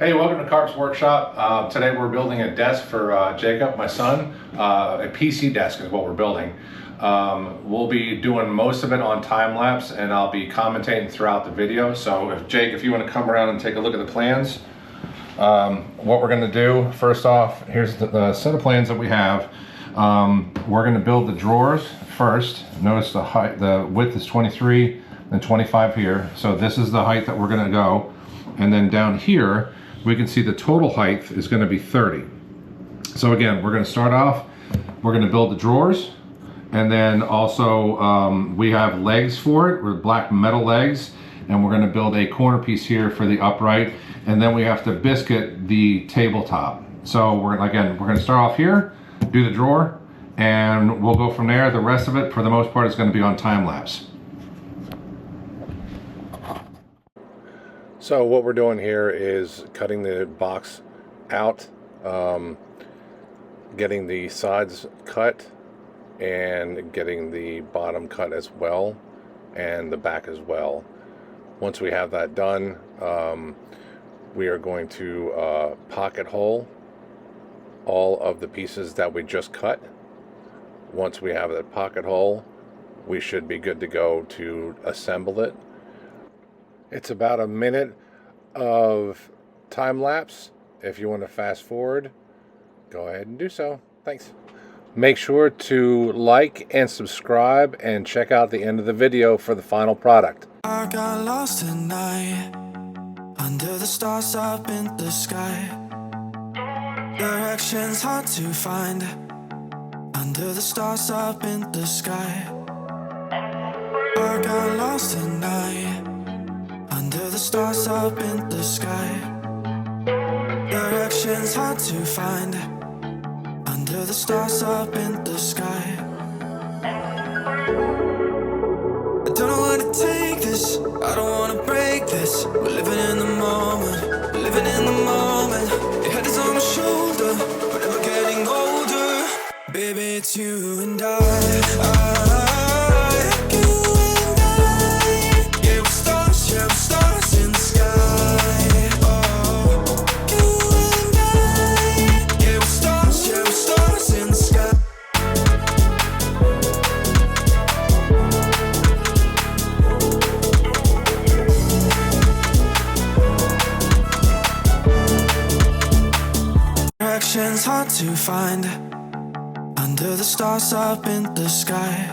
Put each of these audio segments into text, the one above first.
Hey, welcome to Carp's Workshop. Today we're building a desk for Jacob, my son. A PC desk is what we're building. We'll be doing most of it on time lapse, and I'll be commentating throughout the video. So if you want to come around and take a look at the plans, what we're going to do, first off, here's the set of plans that we have. We're going to build the drawers first. Notice the height, the width is 23 and 25 here. So this is the height that we're going to go. And then down here, we can see the total height is going to be 30. So again, we're going to start off, we're going to build the drawers, and then also we have legs for it, with black metal legs, and we're going to build a corner piece here for the upright, and then we have to biscuit the tabletop. So we're going to start off here, do the drawer, and we'll go from there. The rest of it, for the most part, is going to be on time lapse. So what we're doing here is cutting the box out, getting the sides cut, and getting the bottom cut as well, and the back as well. Once we have that done, we are going to pocket hole all of the pieces that we just cut. Once we have that pocket hole, we should be good to go to assemble it. It's about a minute of time lapse. If you want to fast forward, go ahead and do so. Thanks. Make sure to like and subscribe and check out the end of the video for the final product. I got lost at night under the stars up in the sky. Directions hard to find under the stars up in the sky. I got lost at night under the stars up in the sky. Directions hard to find under the stars up in the sky. I don't know where to take this, I don't wanna break this. We're living in the moment, we're living in the moment. Your head is on my shoulder, we're never getting older. Baby, it's you and I. Directions hard to find under the stars up in the sky.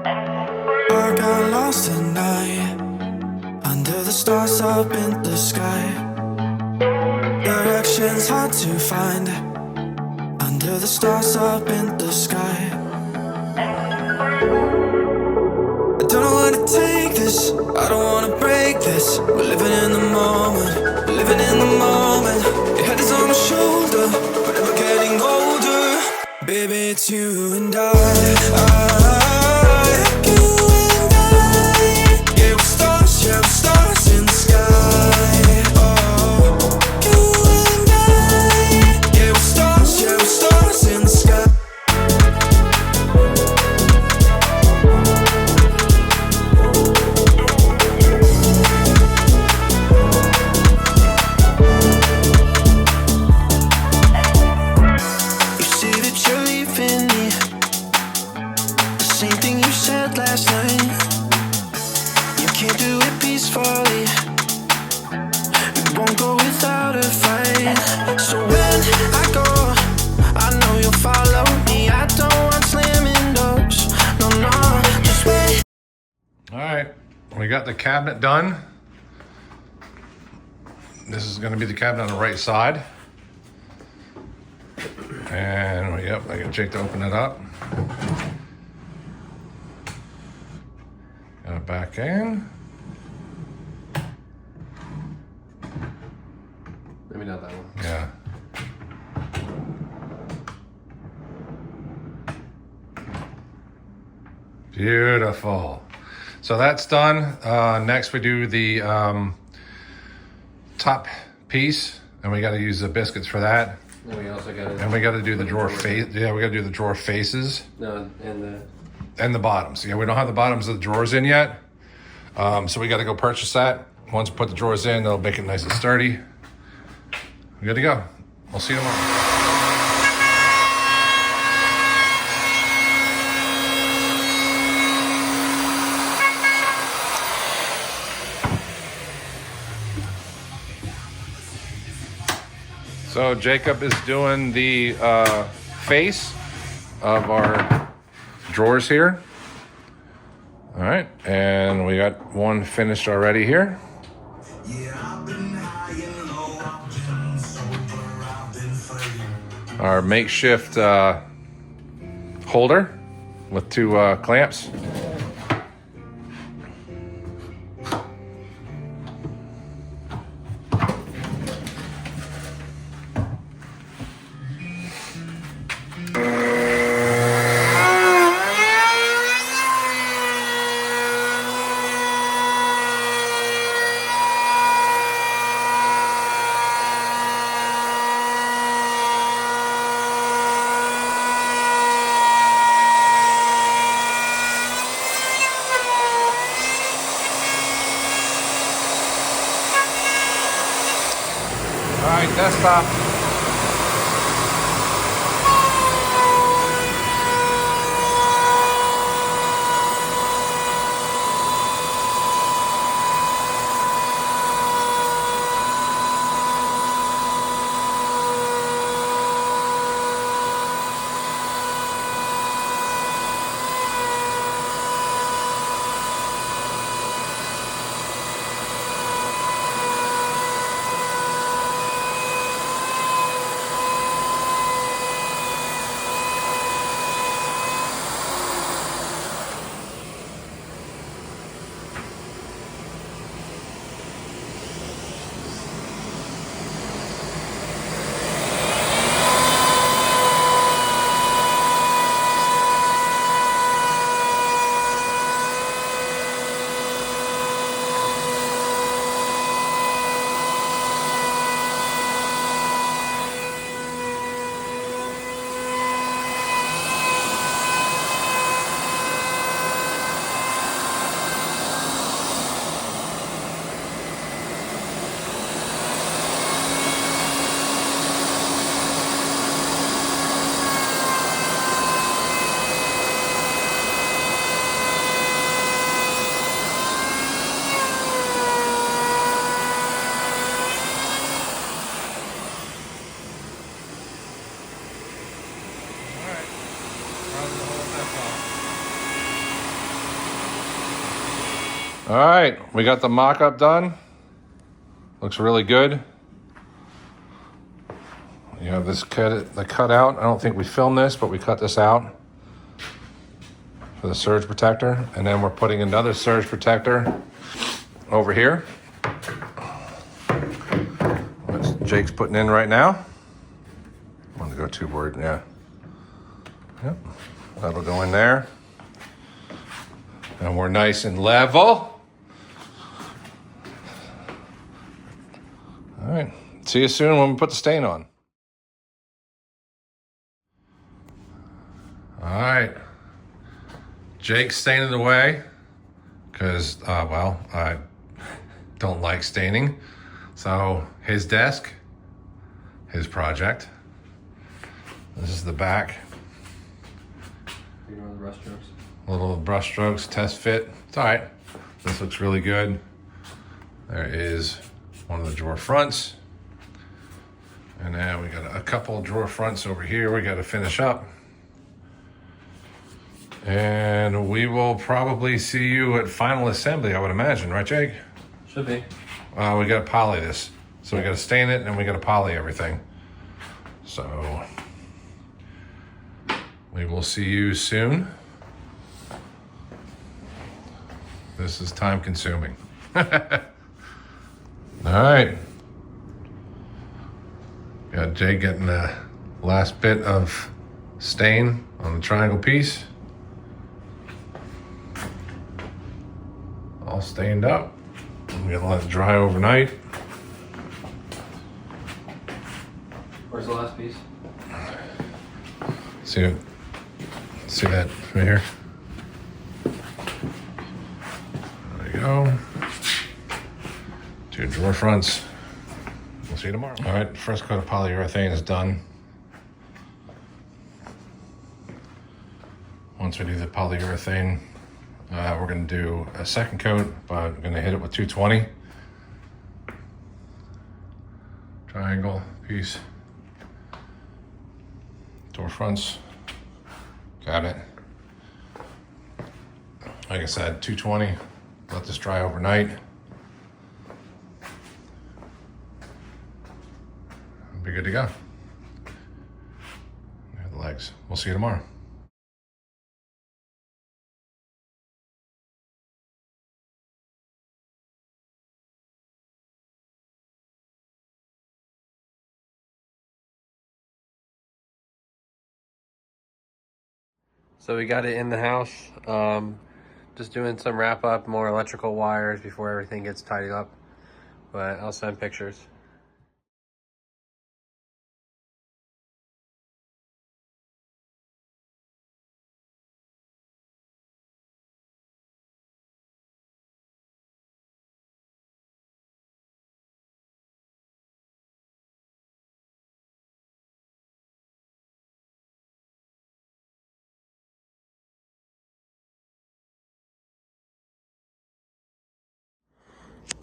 I got lost at night under the stars up in the sky. Directions hard to find under the stars up in the sky. I don't know where to take this, I don't wanna break this. We're living in the moment, we're living in the moment. Your head is on my shoulder, we're never getting older. Baby, it's you and I. Yeah, we're stars in the sky. Oh, you and I. Yeah, we're stars in the sky. Last night, you can't do it peacefully. We won't go without a fight. So when I go, I know you'll follow me. I don't want slamming doors. No, just wait. All right, we got the cabinet done. This is going to be the cabinet on the right side. And yep, I got Jake to open it up. Got it back in. Maybe not that one. Yeah. Beautiful. So that's done. Next we do the top piece, and we got to use the biscuits for that. And we also got to. And we got to do the drawer face. Yeah, we got to do the drawer faces. No, And the bottoms. Yeah, we don't have the bottoms of the drawers in yet. So we got to go purchase that. Once we put the drawers in, they'll make it nice and sturdy. we're good to go. We'll see you tomorrow. So Jacob is doing the face of our drawers here. All right, and we got one finished already here. Our makeshift holder with two clamps. All right, desktop. All right, we got the mock-up done. Looks really good. You have this the cutout. I don't think we filmed this, but we cut this out for the surge protector. And then we're putting another surge protector over here, which Jake's putting in right now. I'm gonna go two-board, yeah. Yep, that'll go in there. And we're nice and level. All right, see you soon when we put the stain on. All right, Jake's staining away because, well, I don't like staining. So his desk, his project. This is the back. You know, the brush strokes. Little brush strokes, test fit. It's all right. This looks really good. There is one of the drawer fronts. And now we got a couple drawer fronts over here we got to finish up. And we will probably see you at final assembly, I would imagine, right, Jake? Should be. We got to poly this. So we got to stain it and we got to poly everything. So we will see you soon. This is time consuming. All right. Got Jay getting the last bit of stain on the triangle piece. All stained up. I'm gonna let it dry overnight. Where's the last piece? See that right here? There you go. Two drawer fronts. We'll see see you tomorrow. All right, first coat of polyurethane is done. Once we do the polyurethane, we're gonna do a second coat, but I'm gonna hit it with 220. Triangle piece. Door fronts. Got it. Like I said, 220. Let this dry overnight. Be good to go. There are the legs. We'll see you tomorrow. So we got it in the house. Just doing some wrap up, more electrical wires before everything gets tidied up. But I'll send pictures.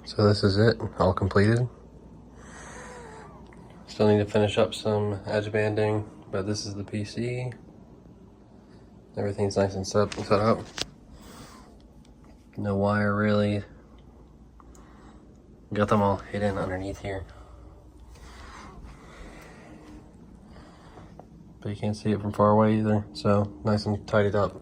So this is it, all completed. Still need to finish up some edge banding, but this is the PC. Everything's nice and set up. No wire really. Got them all hidden underneath here. But you can't see it from far away either, so nice and tidied up.